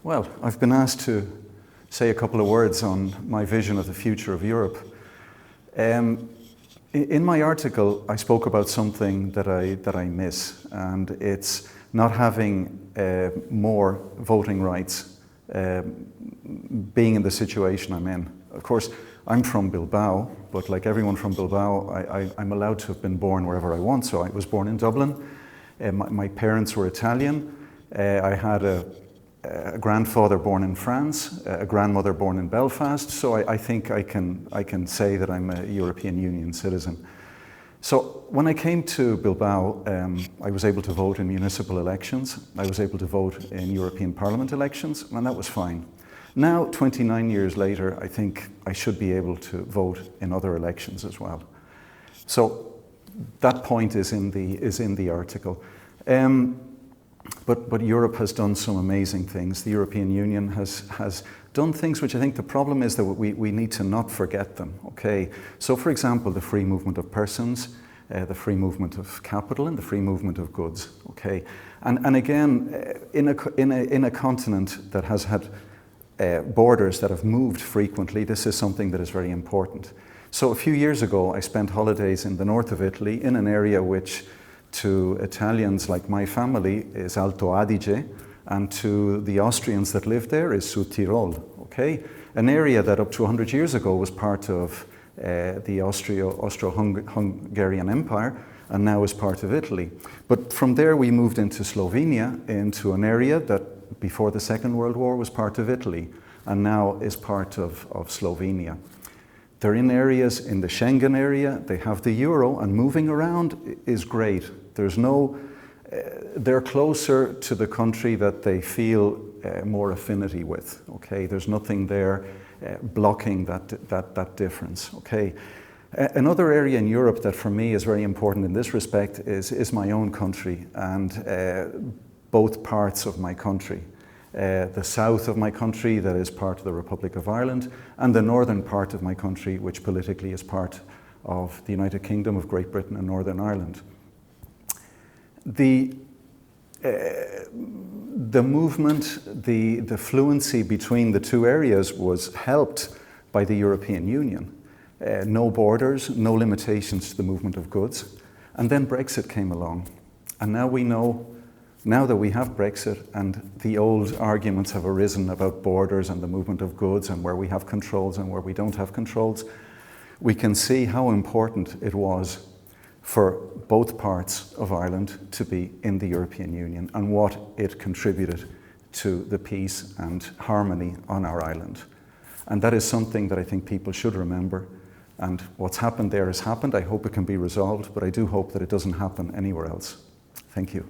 Well, I've been asked to say a couple of words on my vision of the future of Europe. In my article, I spoke about something that I miss, and it's not having more voting rights, being in the situation I'm in. Of course, I'm from Bilbao, but like everyone from Bilbao, I'm allowed to have been born wherever I want. So I was born in Dublin. My parents were Italian. I had a grandfather born in France, a grandmother born in Belfast. So I think I can say that I'm a European Union citizen. So when I came to Bilbao, I was able to vote in municipal elections. I was able to vote in European Parliament elections, and that was fine. Now, 29 years later, I think I should be able to vote in other elections as well. So that point is in the article. But Europe has done some amazing things. The European Union has done things which I think the problem is that we need to not forget them. Okay. So, for example, the free movement of persons, the free movement of capital, and the free movement of goods. Okay. And again, in a continent that has had borders that have moved frequently, this is something that is very important. So a few years ago, I spent holidays in the north of Italy in an area which to Italians like my family is Alto Adige, and to the Austrians that live there is Südtirol. Okay? An area that up to 100 years ago was part of the Austro-Hungarian Empire and now is part of Italy. But from there we moved into Slovenia, into an area that before the Second World War was part of Italy and now is part of Slovenia. They're in areas in the Schengen area, they have the euro, and moving around is great. They're closer to the country that they feel more affinity with. Okay, there's nothing there blocking that difference. Okay, another area in Europe that for me is very important in this respect is my own country and both parts of my country. The south of my country, that is part of the Republic of Ireland, and the northern part of my country, which politically is part of the United Kingdom of Great Britain and Northern Ireland. The movement, the fluency between the two areas was helped by the European Union. No borders, no limitations to the movement of goods. And then Brexit came along. And now we know, now that we have Brexit and the old arguments have arisen about borders and the movement of goods and where we have controls and where we don't have controls, we can see how important it was for both parts of Ireland to be in the European Union and what it contributed to the peace and harmony on our island. And that is something that I think people should remember. And what's happened there has happened. I hope it can be resolved, but I do hope that it doesn't happen anywhere else. Thank you.